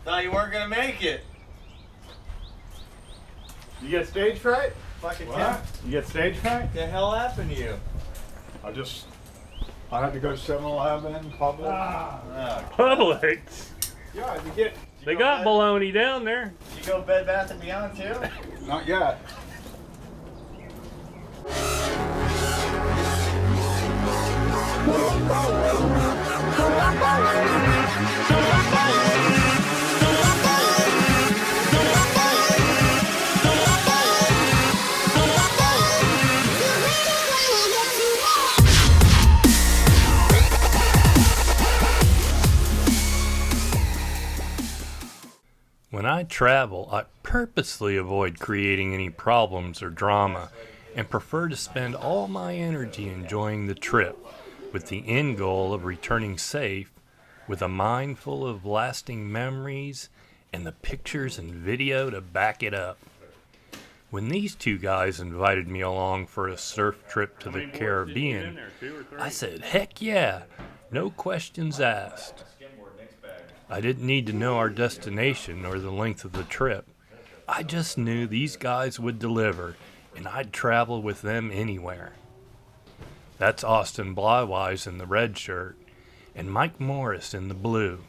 Thought you weren't gonna make it. You get stage fright? Fucking What? You get stage fright? What the hell happened to you? I had to go to 7-Eleven, Publix. Publix. Yeah, you get. They got bologna down there. Did you go Bed Bath & Beyond too? Not yet. When I travel, I purposely avoid creating any problems or drama and prefer to spend all my energy enjoying the trip with the end goal of returning safe with a mind full of lasting memories and the pictures and video to back it up. When these two guys invited me along for a surf trip to the Caribbean, I said, heck yeah, no questions asked. I didn't need to know our destination or the length of the trip. I just knew these guys would deliver, and I'd travel with them anywhere. That's Austin Blywise in the red shirt, and Mike Morris in the blue.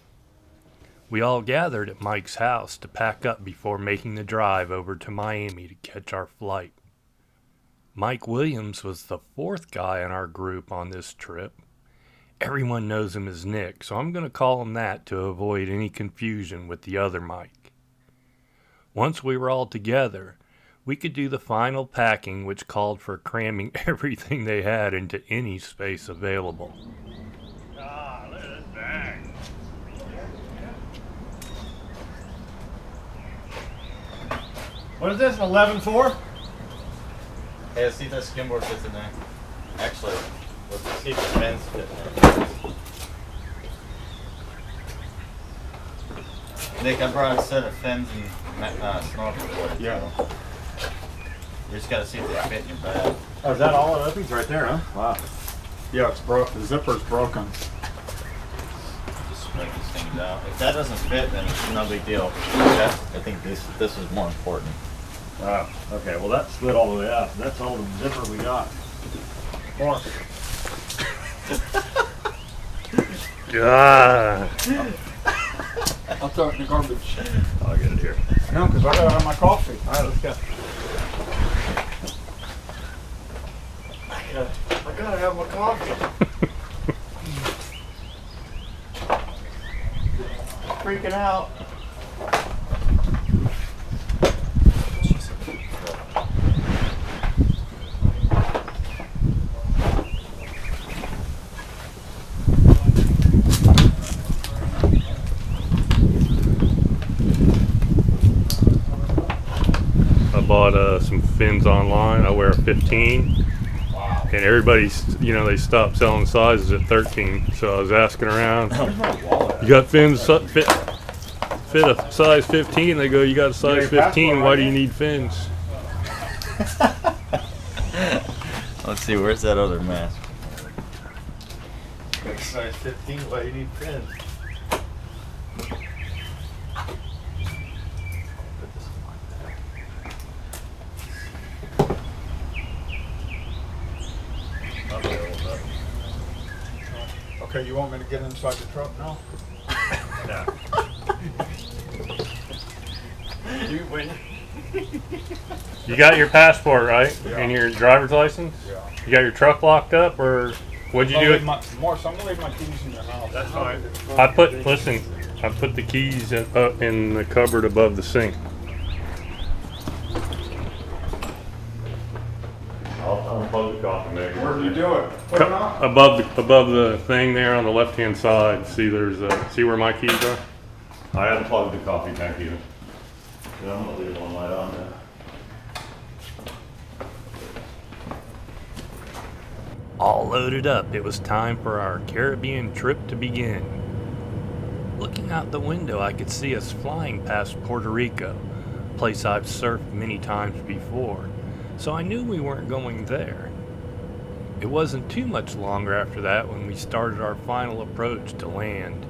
We all gathered at Mike's house to pack up before making the drive over to Miami to catch our flight. Mike Williams was the fourth guy in our group on this trip. Everyone knows him as Nick, so I'm going to call him that to avoid any confusion with the other Mike. Once we were all together, we could do the final packing, which called for cramming everything they had into any space available. Ah, look at this bag. What is this, 11.4? Hey, let's see if that skimboard fits in there. Actually, let's see if the fins fit in there. Nick, I brought a set of fins and snorkel board. Yeah. You just gotta see if they fit in your bag. Oh, is that all it opens right there, huh? Wow. Yeah, it's broken. The zipper's broken. Just spread these things out. If that doesn't fit, then it's no big deal. I think this is more important. Wow. Okay, well that slid all the way out. That's all the zipper we got. More. Ah, I'll throw it in the garbage. I'll get it here. No, because I gotta have my coffee. All right, let's go. I gotta have my coffee. Freaking out. I bought some fins online. I wear a 15. And everybody's, they stopped selling sizes at 13. So I was asking around, you got fins fit a size 15? They go, you got a size 15, why do you need fins? Let's see, where's that other mask? Size 15, why do you need fins? Okay, you want me to get inside the truck now? Yeah. You got your passport, right? Yeah. And your driver's license? Yeah. You got your truck locked up, or what'd you do? Morris, I'm gonna leave my keys in your house. That's fine. I put the keys up in the cupboard above the sink. I'll unplug the coffee maker. Where did you do it? Put it on? Above the thing there on the left hand side. See, see where my keys are? I haven't plugged the coffee tank either. Yeah, I'm gonna leave one light on there. All loaded up, it was time for our Caribbean trip to begin. Looking out the window, I could see us flying past Puerto Rico, a place I've surfed many times before, so I knew we weren't going there. It wasn't too much longer after that when we started our final approach to land,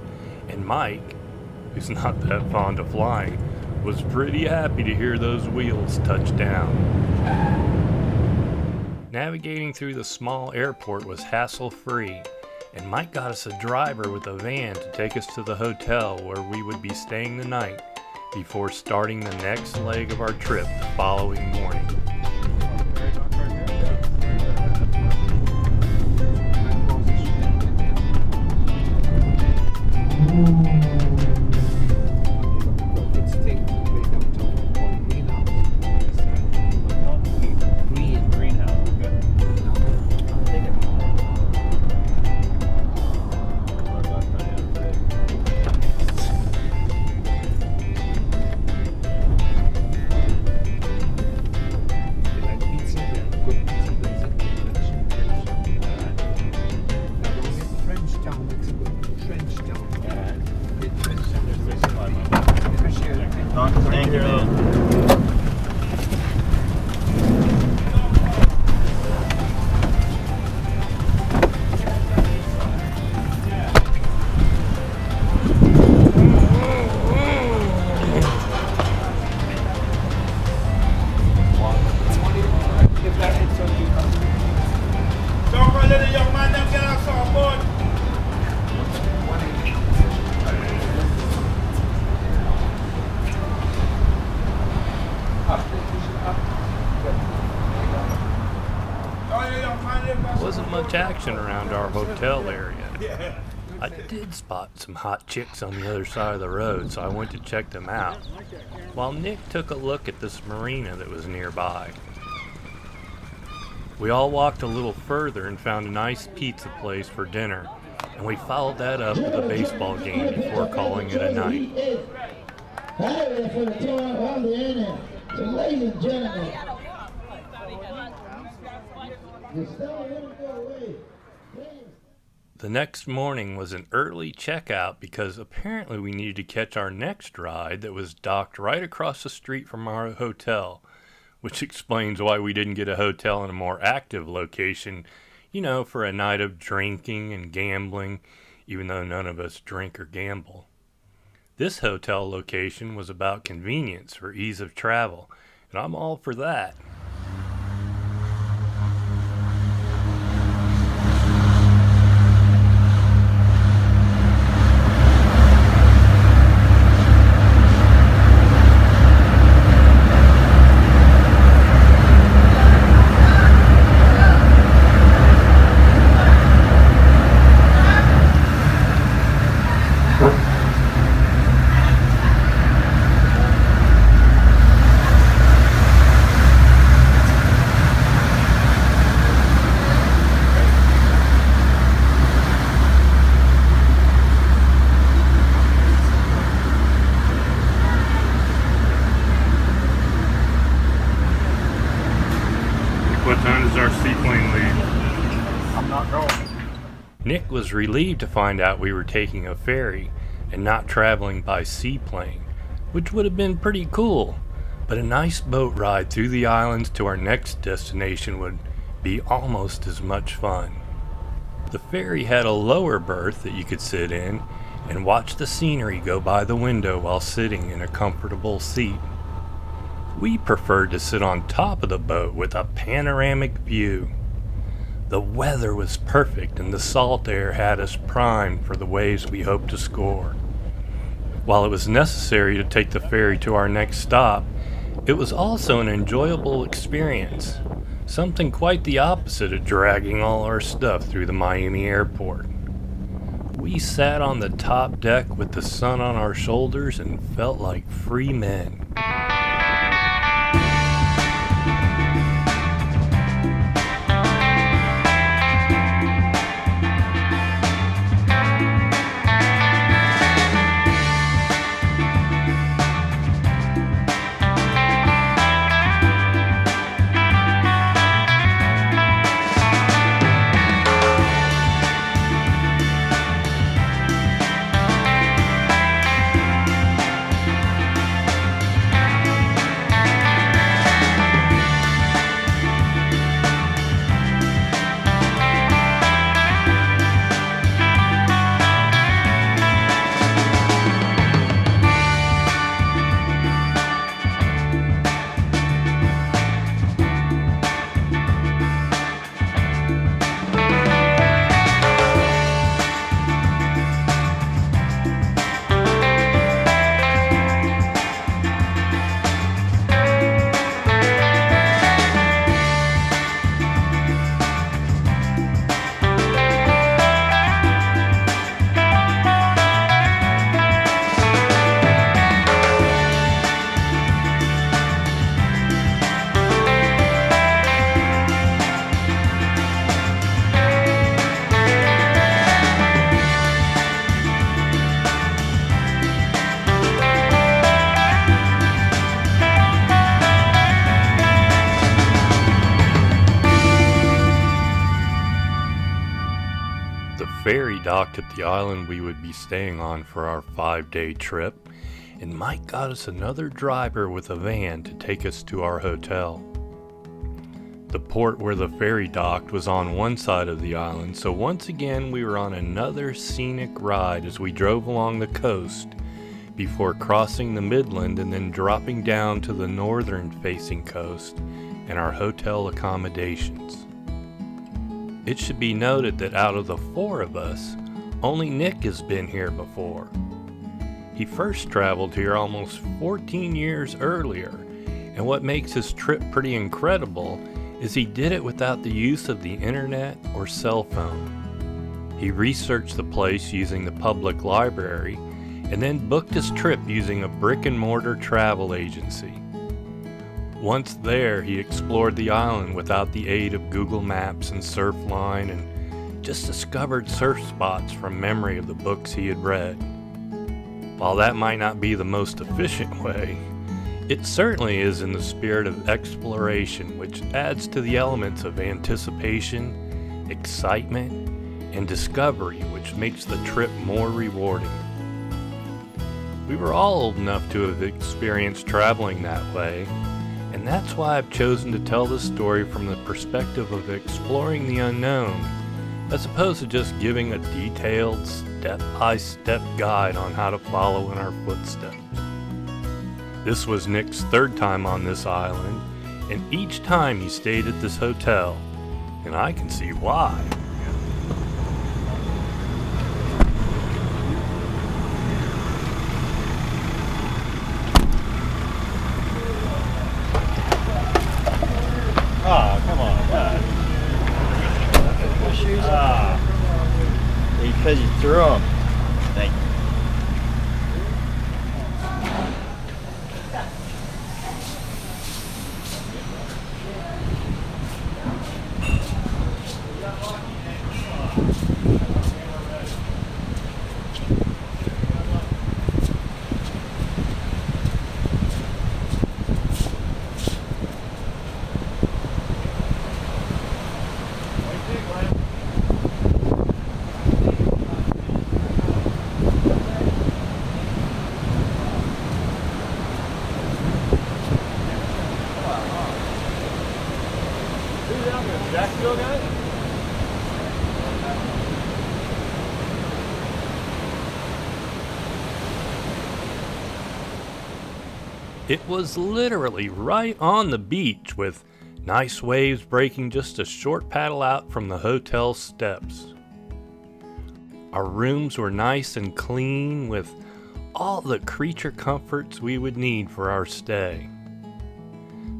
and Mike, who's not that fond of flying, was pretty happy to hear those wheels touch down. Navigating through the small airport was hassle-free, and Mike got us a driver with a van to take us to the hotel where we would be staying the night before starting the next leg of our trip the following morning. Thank you. Don't go let the young man them get us on board. Wasn't much action around our hotel area. I did spot some hot chicks on the other side of the road, so I went to check them out, while Nick took a look at this marina that was nearby. We all walked a little further and found a nice pizza place for dinner, and we followed that up with a baseball game before calling it a night. Ladies and gentlemen, The next morning was an early checkout because apparently we needed to catch our next ride that was docked right across the street from our hotel, which explains why we didn't get a hotel in a more active location, for a night of drinking and gambling, even though none of us drink or gamble. This hotel location was about convenience for ease of travel, and I'm all for that. What time does our seaplane leave? I'm not going. Nick was relieved to find out we were taking a ferry and not traveling by seaplane, which would have been pretty cool, but a nice boat ride through the islands to our next destination would be almost as much fun. The ferry had a lower berth that you could sit in and watch the scenery go by the window while sitting in a comfortable seat. We preferred to sit on top of the boat with a panoramic view. The weather was perfect and the salt air had us primed for the waves we hoped to score. While it was necessary to take the ferry to our next stop, it was also an enjoyable experience, something quite the opposite of dragging all our stuff through the Miami airport. We sat on the top deck with the sun on our shoulders and felt like free men. docked at the island we would be staying on for our 5-day trip, and Mike got us another driver with a van to take us to our hotel. The port where the ferry docked was on one side of the island, so once again we were on another scenic ride as we drove along the coast before crossing the Midland and then dropping down to the northern-facing coast and our hotel accommodations. It should be noted that out of the 4 of us, only Nick has been here before. He first traveled here almost 14 years earlier, and what makes his trip pretty incredible is he did it without the use of the internet or cell phone. He researched the place using the public library and then booked his trip using a brick-and-mortar travel agency. Once there, he explored the island without the aid of Google Maps and Surfline and just discovered surf spots from memory of the books he had read. While that might not be the most efficient way, it certainly is in the spirit of exploration, which adds to the elements of anticipation, excitement, and discovery, which makes the trip more rewarding. We were all old enough to have experienced traveling that way, and that's why I've chosen to tell this story from the perspective of exploring the unknown, as opposed to just giving a detailed, step-by-step guide on how to follow in our footsteps. This was Nick's 3rd time on this island, and each time he stayed at this hotel, and I can see why. Oh, come on, God. Your shoes? Because you threw them. Thank you. It was literally right on the beach with nice waves breaking just a short paddle out from the hotel steps. Our rooms were nice and clean with all the creature comforts we would need for our stay.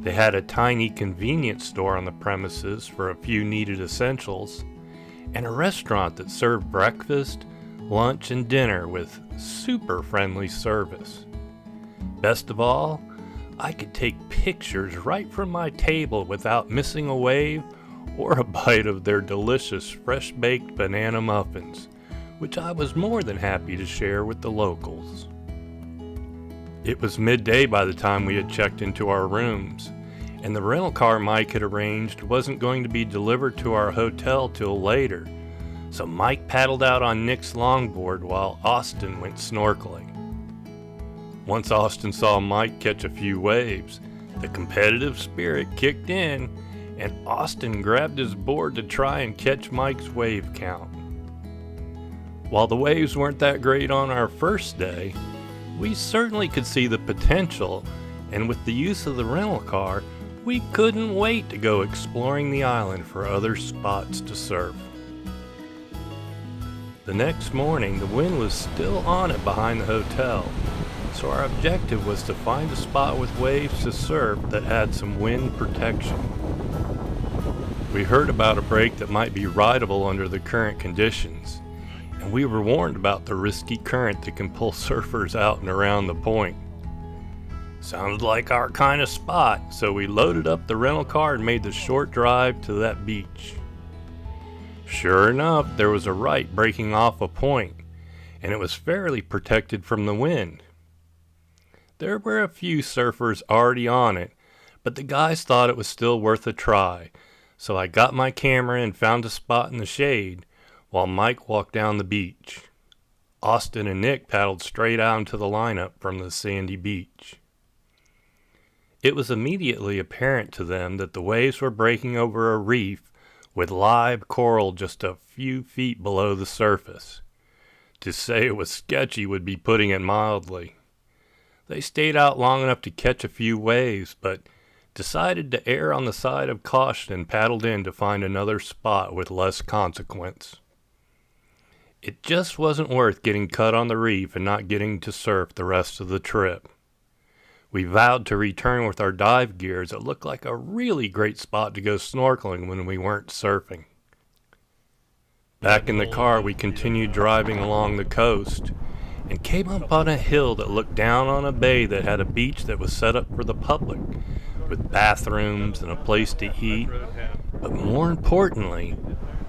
They had a tiny convenience store on the premises for a few needed essentials, and a restaurant that served breakfast, lunch, and dinner with super friendly service. Best of all, I could take pictures right from my table without missing a wave or a bite of their delicious fresh-baked banana muffins, which I was more than happy to share with the locals. It was midday by the time we had checked into our rooms, and the rental car Mike had arranged wasn't going to be delivered to our hotel till later, so Mike paddled out on Nick's longboard while Austin went snorkeling. Once Austin saw Mike catch a few waves, the competitive spirit kicked in, and Austin grabbed his board to try and catch Mike's wave count. While the waves weren't that great on our first day, we certainly could see the potential, and with the use of the rental car, we couldn't wait to go exploring the island for other spots to surf. The next morning, the wind was still on it behind the hotel, so our objective was to find a spot with waves to surf that had some wind protection. We heard about a break that might be rideable under the current conditions, and we were warned about the risky current that can pull surfers out and around the point. Sounded like our kind of spot, so we loaded up the rental car and made the short drive to that beach. Sure enough, there was a right breaking off a point, and it was fairly protected from the wind. There were a few surfers already on it, but the guys thought it was still worth a try, so I got my camera and found a spot in the shade, while Mike walked down the beach. Austin and Nick paddled straight out into the lineup from the sandy beach. It was immediately apparent to them that the waves were breaking over a reef with live coral just a few feet below the surface. To say it was sketchy would be putting it mildly. They stayed out long enough to catch a few waves, but decided to err on the side of caution and paddled in to find another spot with less consequence. It just wasn't worth getting cut on the reef and not getting to surf the rest of the trip. We vowed to return with our dive gear as it looked like a really great spot to go snorkeling when we weren't surfing. Back in the car, we continued driving along the coast and came up on a hill that looked down on a bay that had a beach that was set up for the public, with bathrooms and a place to eat. But more importantly,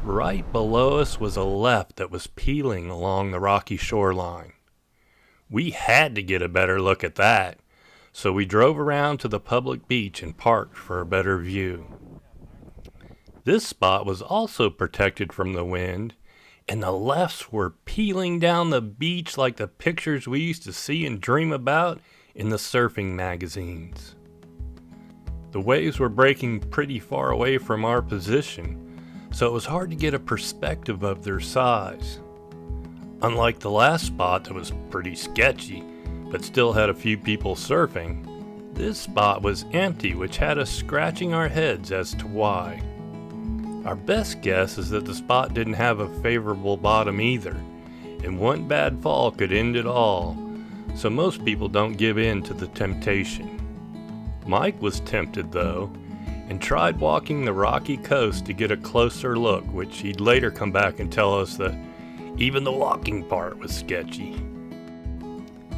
right below us was a left that was peeling along the rocky shoreline. We had to get a better look at that, so we drove around to the public beach and parked for a better view. This spot was also protected from the wind, and the lefts were peeling down the beach like the pictures we used to see and dream about in the surfing magazines. The waves were breaking pretty far away from our position, so it was hard to get a perspective of their size. Unlike the last spot that was pretty sketchy, but still had a few people surfing, this spot was empty, which had us scratching our heads as to why. Our best guess is that the spot didn't have a favorable bottom either, and one bad fall could end it all, so most people don't give in to the temptation. Mike was tempted though, and tried walking the rocky coast to get a closer look, which he'd later come back and tell us that even the walking part was sketchy.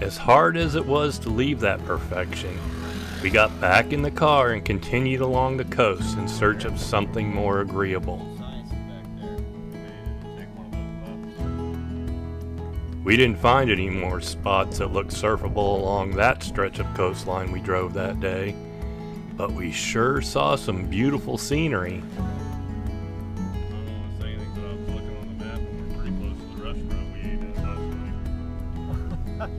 As hard as it was to leave that perfection, we got back in the car and continued along the coast in search of something more agreeable. We didn't find any more spots that looked surfable along that stretch of coastline we drove that day, but we sure saw some beautiful scenery. I don't want to say anything, but I was looking on the map and we're pretty close to the restaurant we ate at last night. Shut up.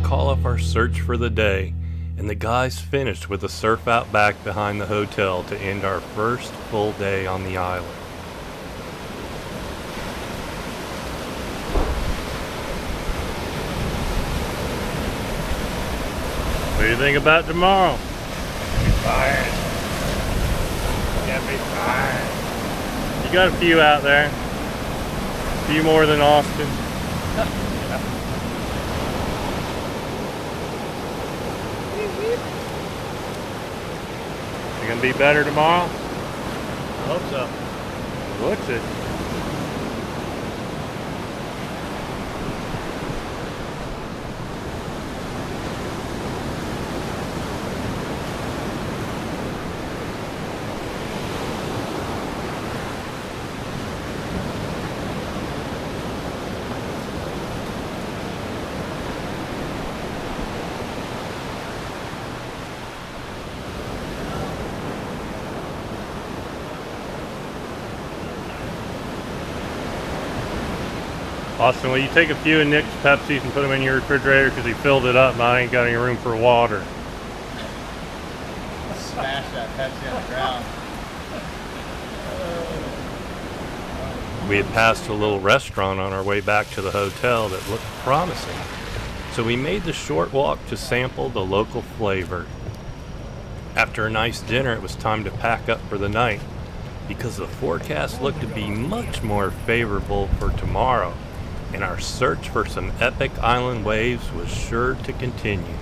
to call off our search for the day, and the guys finished with a surf out back behind the hotel to end our first full day on the island. What do you think about tomorrow? Fine. Gonna be fine. You got a few out there. A few more than Austin. You gonna be better tomorrow? I hope so. Looks it. Austin, will you take a few of Nick's Pepsis and put them in your refrigerator because he filled it up and I ain't got any room for water. Smash that Pepsi on the ground. We had passed a little restaurant on our way back to the hotel that looked promising, so we made the short walk to sample the local flavor. After a nice dinner, it was time to pack up for the night because the forecast looked to be much more favorable for tomorrow, and our search for some epic island waves was sure to continue.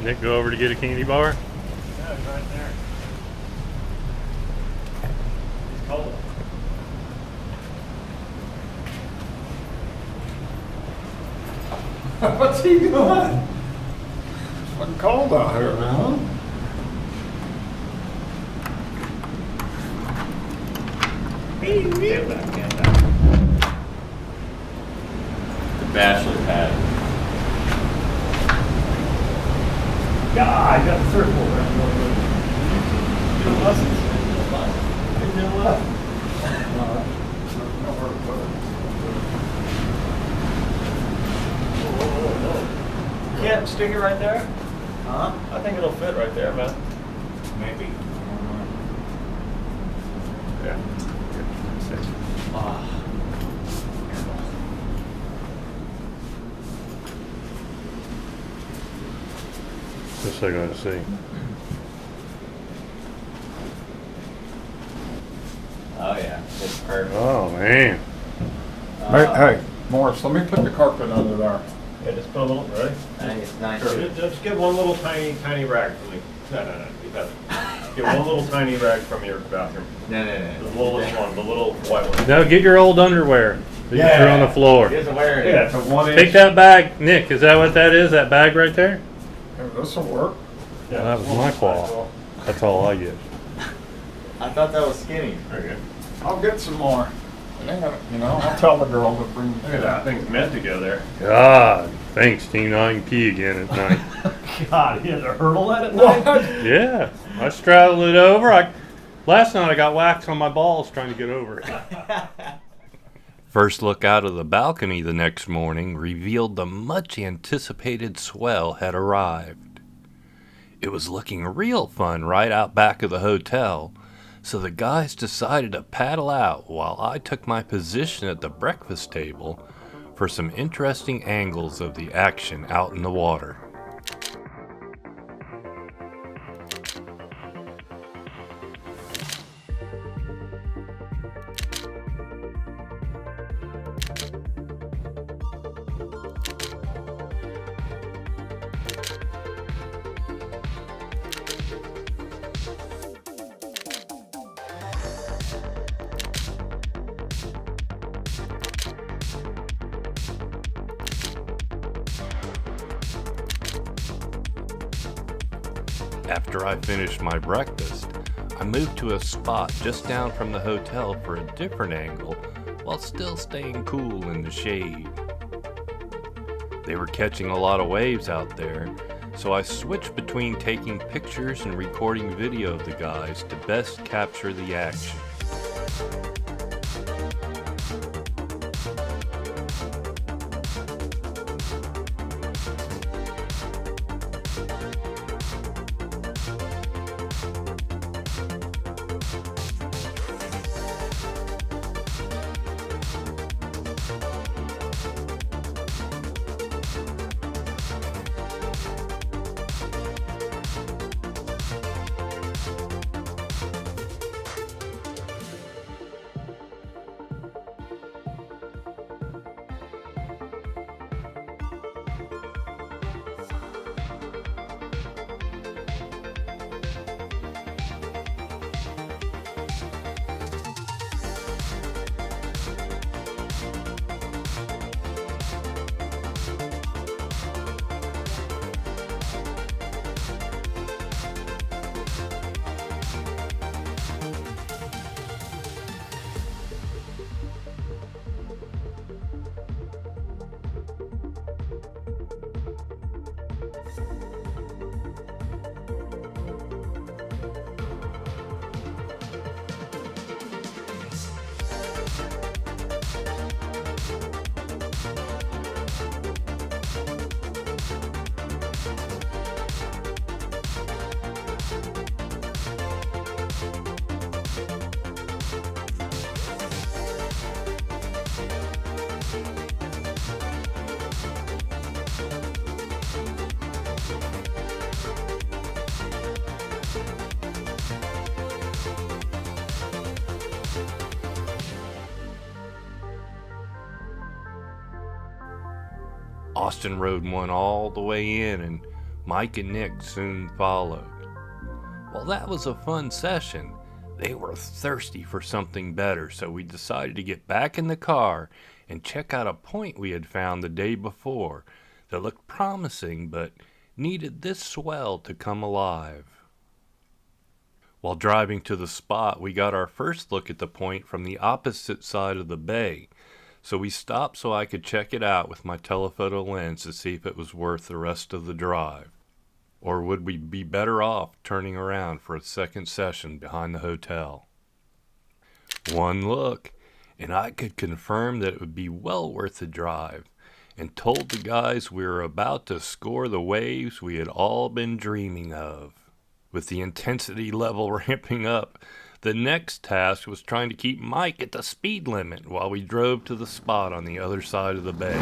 Nick, go over to get a candy bar. Yeah, it's right there. It's cold. What's he doing? It's fucking cold out here, man. Get that can down. The bachelor pad. God, I got the surfboard. You know lessons? You know what? Can't stick it right there? Huh? I think it'll fit right there, man. Maybe. Yeah. Ah. Just so to see. Oh yeah, it's perfect. Oh man. Hey, Morris, let me put the carpet under there. Yeah, just put a little, ready? I think it's nice. Sure. Just get one little tiny rag for me. No, you better. Get one little tiny rag from your bathroom. No. The littlest one, the little white one. No, get your old underwear that you threw on the floor. He doesn't wear it. Yeah, it's a 1 inch. Take that bag, Nick. Is that what that is? That bag right there? This'll work. Yeah, That was my claw. That's all I get. I thought that was skinny. There you go. I'll get some more. And then, I'll tell the girl to bring. Look at that. Thing's meant to go there. God, thanks, Tina. I can pee again at night. God, he had to hurdle that at night? What? Yeah, I straddled it over. Last night I got wax on my balls trying to get over it. First look out of the balcony the next morning revealed the much anticipated swell had arrived. It was looking real fun right out back of the hotel, so the guys decided to paddle out while I took my position at the breakfast table for some interesting angles of the action out in the water. After I finished my breakfast, I moved to a spot just down from the hotel for a different angle while still staying cool in the shade. They were catching a lot of waves out there, so I switched between taking pictures and recording video of the guys to best capture the action. Austin rode one all the way in, and Mike and Nick soon followed. While that was a fun session, they were thirsty for something better, so we decided to get back in the car and check out a point we had found the day before that looked promising but needed this swell to come alive. While driving to the spot, we got our first look at the point from the opposite side of the bay, so we stopped so I could check it out with my telephoto lens to see if it was worth the rest of the drive. Or would we be better off turning around for a second session behind the hotel? One look, and I could confirm that it would be well worth the drive, and told the guys we were about to score the waves we had all been dreaming of. With the intensity level ramping up, the next task was trying to keep Mike at the speed limit while we drove to the spot on the other side of the bay.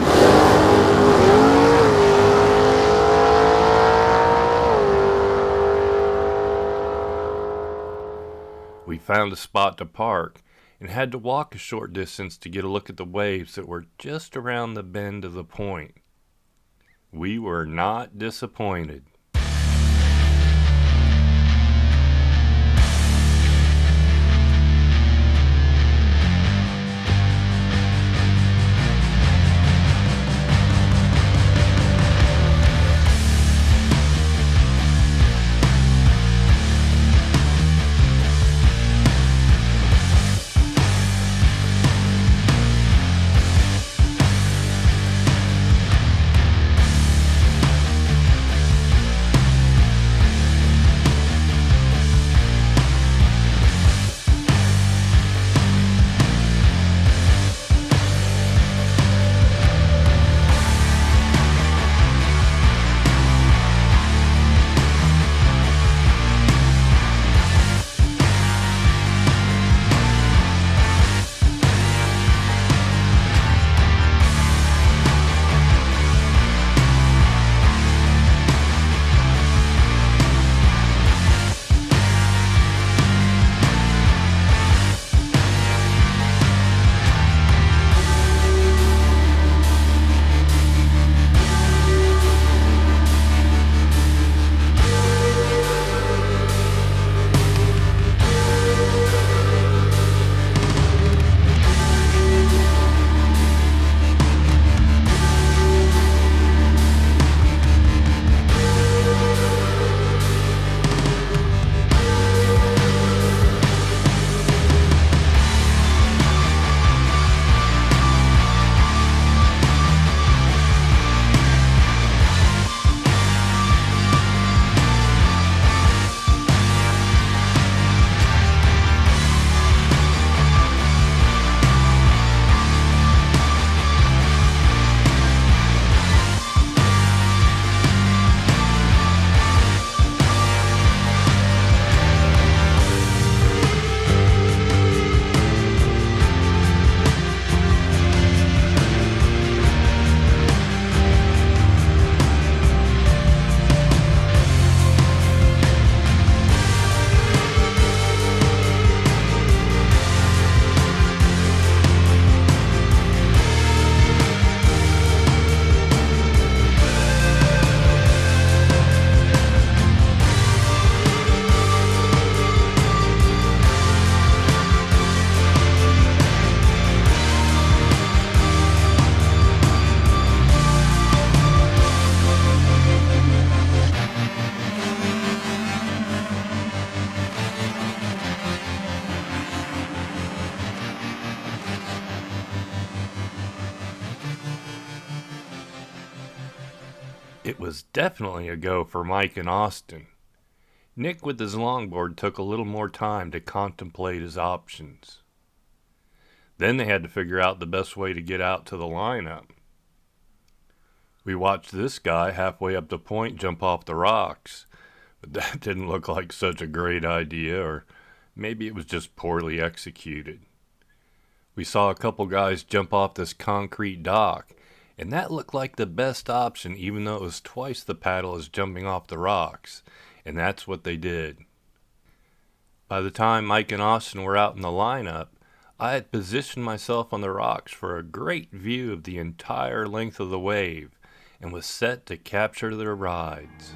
We found a spot to park and had to walk a short distance to get a look at the waves that were just around the bend of the point. We were not disappointed. It was definitely a go for Mike and Austin. Nick with his longboard took a little more time to contemplate his options. Then they had to figure out the best way to get out to the lineup. We watched this guy halfway up the point jump off the rocks, but that didn't look like such a great idea, or maybe it was just poorly executed. We saw a couple guys jump off this concrete dock, and that looked like the best option even though it was twice the paddle as jumping off the rocks, and that's what they did. By the time Mike and Austin were out in the lineup, I had positioned myself on the rocks for a great view of the entire length of the wave and was set to capture their rides.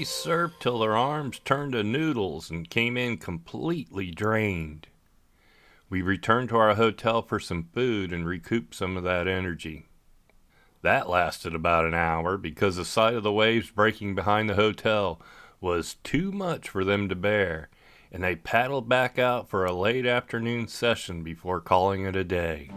surfed till their arms turned to noodles and came in completely drained. We returned to our hotel for some food and recouped some of that energy. That lasted about an hour because the sight of the waves breaking behind the hotel was too much for them to bear, and they paddled back out for a late afternoon session before calling it a day.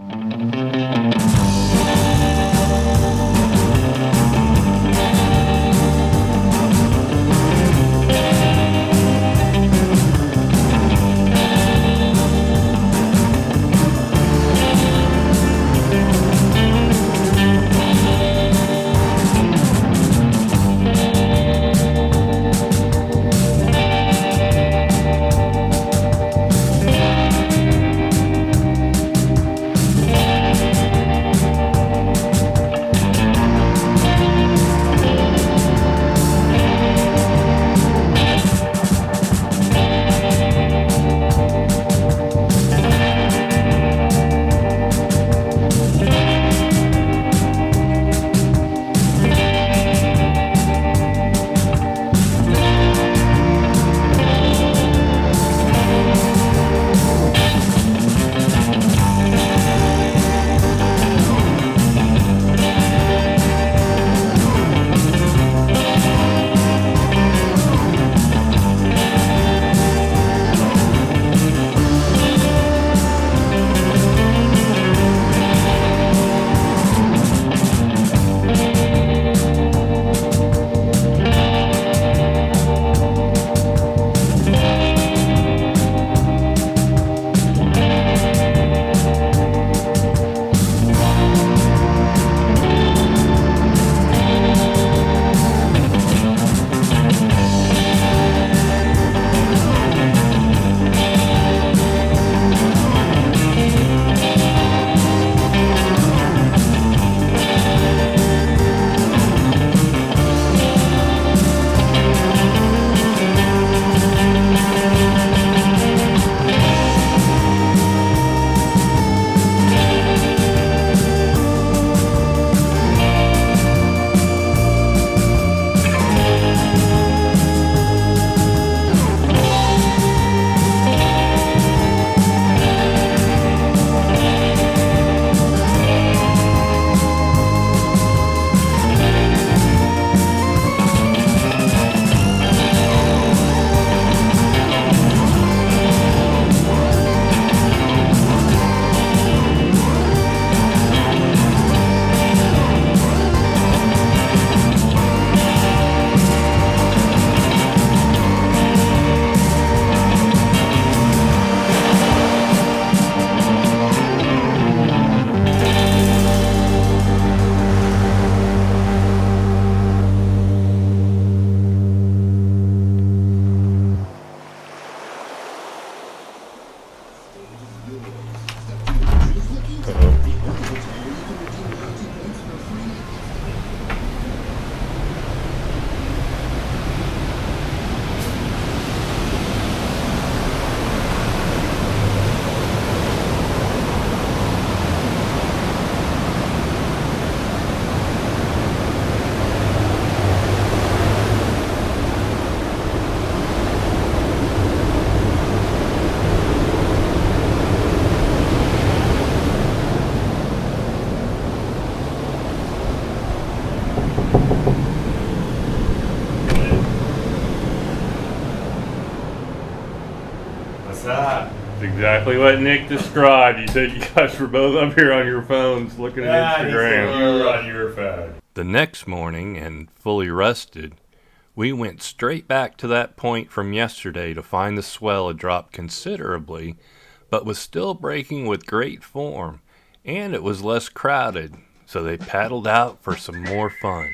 It's exactly what Nick described. You said you guys were both up here on your phones looking at Instagram. You were on your phone. The next morning, and fully rested, we went straight back to that point from yesterday to find the swell had dropped considerably, but was still breaking with great form, and it was less crowded, so they paddled out for some more fun.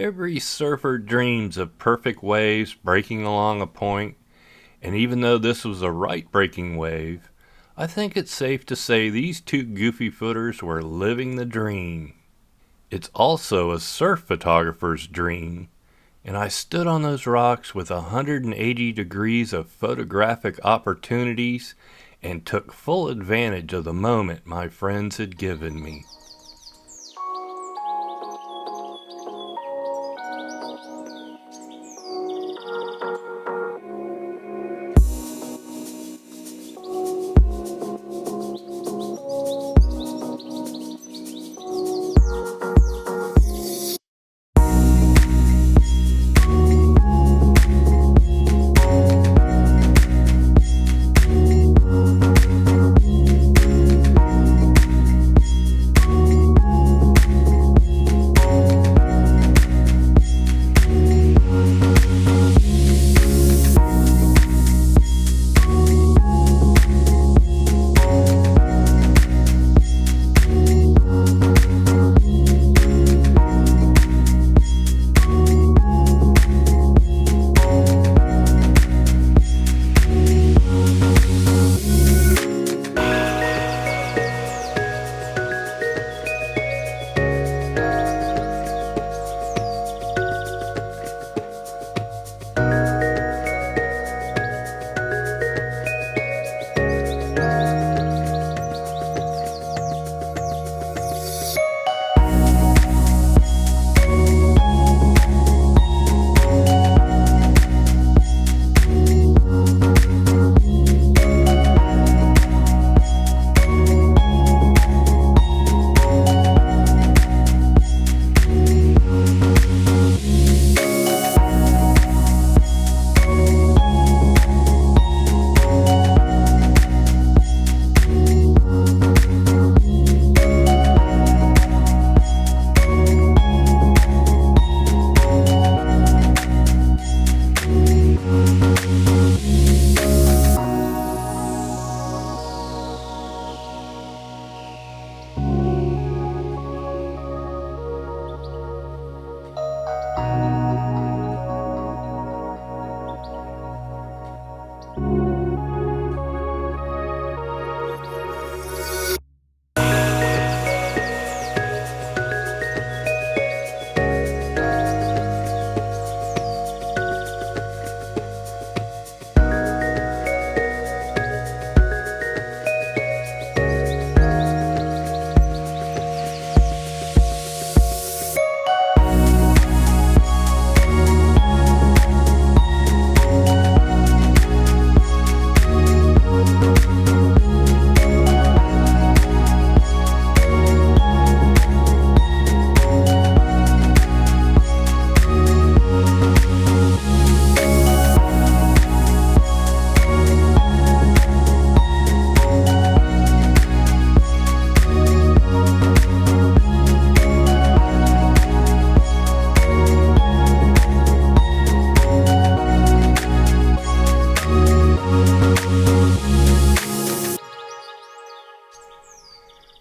Every surfer dreams of perfect waves breaking along a point, and even though this was a right breaking wave, I think it's safe to say these two goofy footers were living the dream. It's also a surf photographer's dream, and I stood on those rocks with 180 degrees of photographic opportunities and took full advantage of the moment my friends had given me.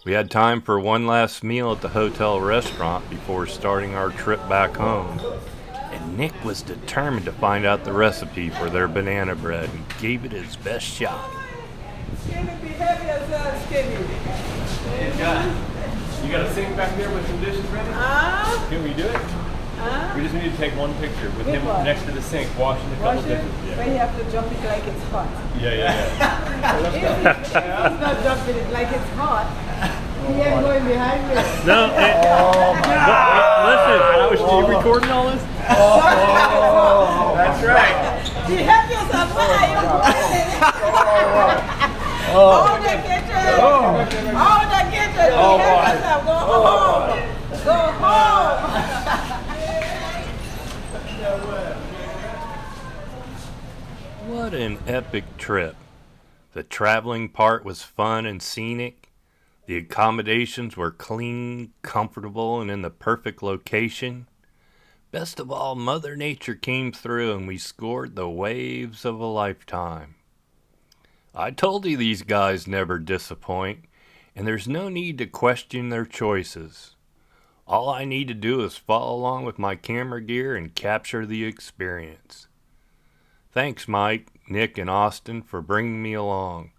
We had time for one last meal at the hotel restaurant before starting our trip back home, and Nick was determined to find out the recipe for their banana bread and gave it his best shot. Skinny, behave yourself, Skinny. You got a sink back there with some dishes ready? Can we do it? We just need to take one picture with him what? next to the sink, washing a couple Wash it, dishes. but you have to jump it like it's hot. Yeah. If he's not jumping it like it's hot, he ain't going behind me. No, listen, are you recording all this? That's right. Behave yourself, what are you doing? Hold the kitchen. Hold the kitchen. Behave yourself. Go home. Go home. What an epic trip. The traveling part was fun and scenic. The accommodations were clean, comfortable, and in the perfect location. Best of all, Mother Nature came through and we scored the waves of a lifetime. I told you these guys never disappoint, and there's no need to question their choices. All I need to do is follow along with my camera gear and capture the experience. Thanks Mike, Nick, and Austin for bringing me along.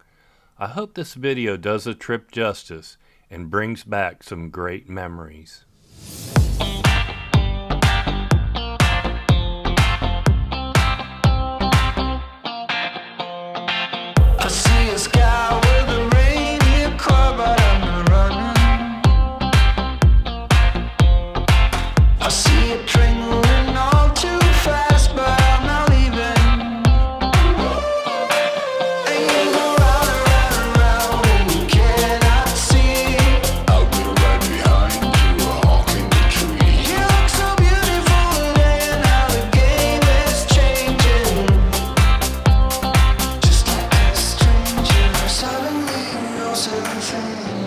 I hope this video does the trip justice and brings back some great memories. I see a sky with a reindeer car, but I'm not running. I see a train moving all too fast, but I'm not leaving. And you go round and round and round, and you cannot see. I will right behind you, honking the tree. You look so beautiful today, and how the game is changing. Just like a stranger, suddenly you know something.